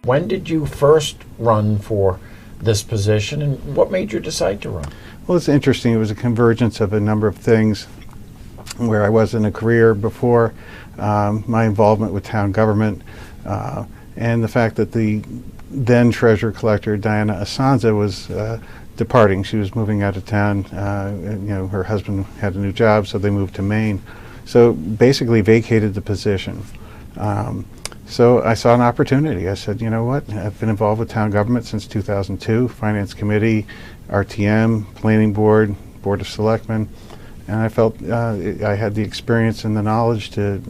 When did you first run for this position, and what made you decide to run? Well, it's interesting. It was a convergence of a number of things. Where I was in a career before, my involvement with town government, and the fact that the then treasurer collector Diana Asanza was departing. She was moving out of town. And, her husband had a new job, so they moved to Maine. So basically vacated the position. So I saw an opportunity. I said, you know what? I've been involved with town government since 2002, Finance Committee, RTM, Planning Board, Board of Selectmen. And I felt I had the experience and the knowledge to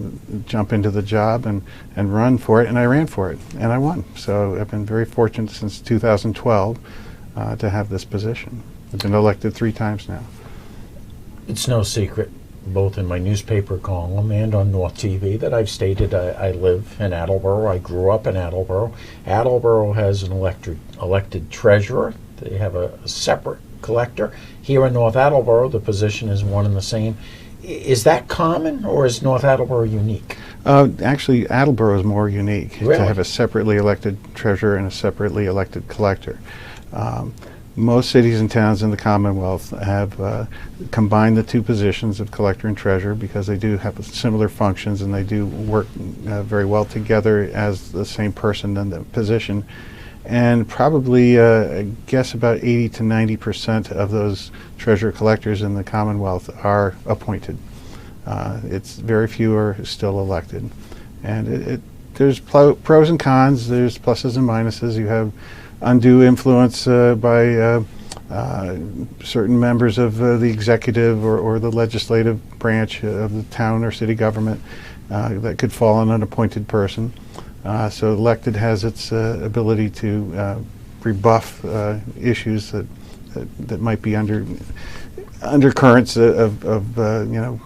jump into the job and run for it, and I ran for it, and I won. So I've been very fortunate since 2012 to have this position. I've been elected 3 times now. It's no secret, both in my newspaper column and on North TV, that I've stated I live in Attleboro. I grew up in Attleboro. Attleboro has an elected treasurer. They have a separate collector. Here in North Attleboro, the position is one and the same. Is that common, or is North Attleboro unique? Actually, Attleboro is more unique Really? to have a separately elected treasurer and a separately elected collector. Most cities and towns in the Commonwealth have combined the 2 positions of collector and treasurer because they do have similar functions and they do work very well together as the same person in the position. And probably, I guess about 80 to 90% of those treasurer collectors in the Commonwealth are appointed. It's very few are still elected. And there's pros and cons, there's pluses and minuses. You have undue influence by certain members of the executive or the legislative branch of the town or city government that could fall on an appointed person. So elected has its ability to rebuff issues that might be undercurrents of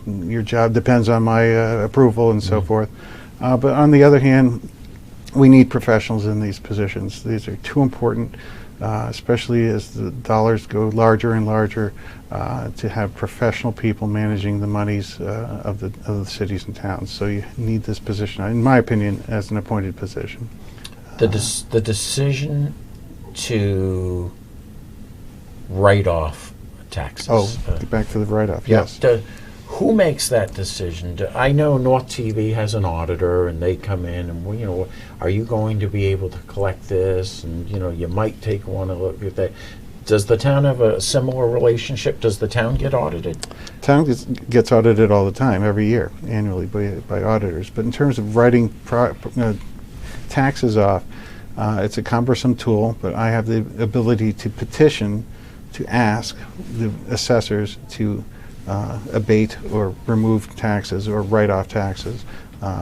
your job depends on my approval and so forth. But on the other hand, we need professionals in these positions. These are too important, especially as the dollars go larger and larger, to have professional people managing the monies of the cities and towns. So you need this position, in my opinion, as an appointed position. The decision to write off taxes. Get back to the write-off, yes. Who makes that decision? I know North TV has an auditor, and they come in and, are you going to be able to collect this? And, you might take one a look at that. Does the town have a similar relationship? Does the town get audited? Town gets audited all the time, every year, annually by auditors. But in terms of writing taxes off, it's a cumbersome tool, but I have the ability to petition to ask the assessors to abate or remove taxes or write off taxes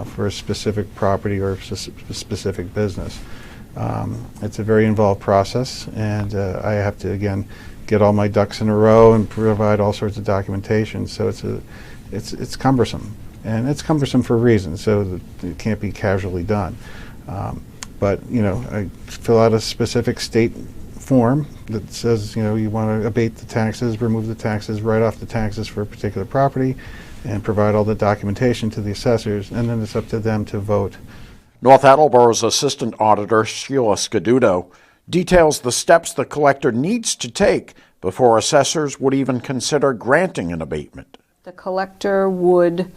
for a specific property or specific business. It's a very involved process, and I have to, again, get all my ducks in a row and provide all sorts of documentation. So it's cumbersome, and it's cumbersome for a reason, so that it can't be casually done. But I fill out a specific state form that says you want to abate the taxes, remove the taxes, write off the taxes for a particular property, and provide all the documentation to the assessors, and then it's up to them to vote. North Attleboro's Assistant Auditor, Sheila Scaduto, details the steps the collector needs to take before assessors would even consider granting an abatement. The collector would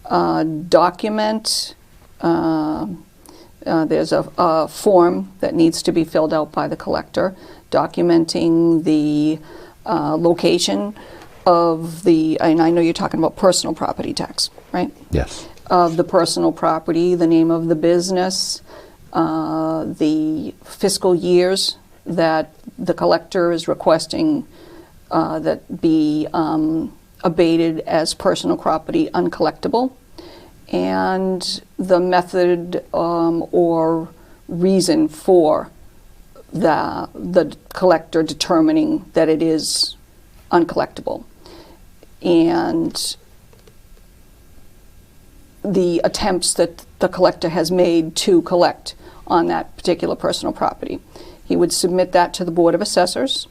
document, there's a form that needs to be filled out by the collector, documenting the location of and I know you're talking about personal property tax, right? Yes. Of the personal property, the name of the business, the fiscal years that the collector is requesting that be abated as personal property uncollectible, and the method or reason for the collector determining that it is uncollectible, and the attempts that the collector has made to collect on that particular personal property. He would submit that to the Board of Assessors,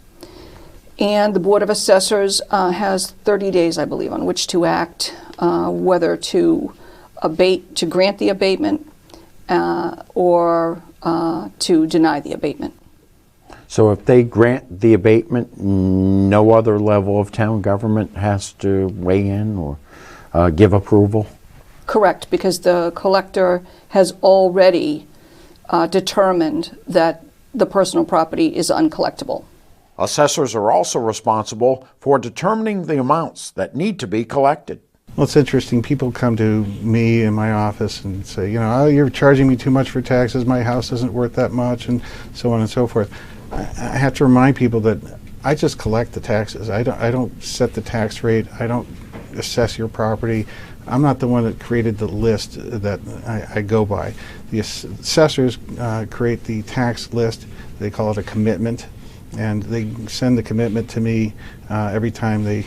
and the Board of Assessors has 30 days, I believe, on which to act, whether to grant the abatement, or to deny the abatement. So if they grant the abatement, no other level of town government has to weigh in or give approval? Correct, because the collector has already determined that the personal property is uncollectible. Assessors are also responsible for determining the amounts that need to be collected. Well, it's interesting. People come to me in my office and say, you know, oh, you're charging me too much for taxes. My house isn't worth that much, and so on and so forth. I have to remind people that I just collect the taxes. I don't set the tax rate. I don't assess your property. I'm not the one that created the list that I go by. The assessors create the tax list. They call it a commitment, and they send the commitment to me every time they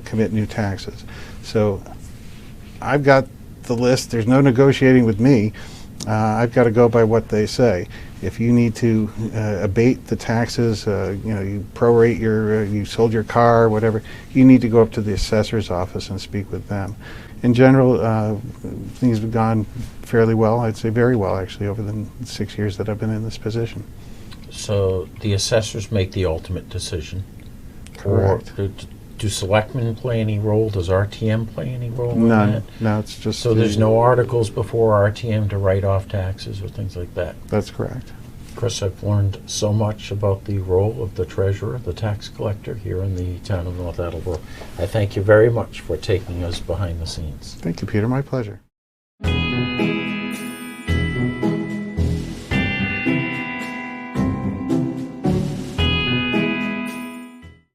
commit new taxes. So I've got the list. There's no negotiating with me. I've got to go by what they say. If you need to abate the taxes, you know, you prorate your, you sold your car, whatever, you need to go up to the assessor's office and speak with them. In general, things have gone fairly well. I'd say very well, actually, over the 6 years that I've been in this position. So the assessors make the ultimate decision? Correct. Or do selectmen play any role? Does RTM play any role in that? None. No, it's just... So there's no articles before RTM to write off taxes or things like that? That's correct. Chris, I've learned so much about the role of the treasurer, the tax collector here in the town of North Attleboro. I thank you very much for taking us behind the scenes. Thank you, Peter. My pleasure.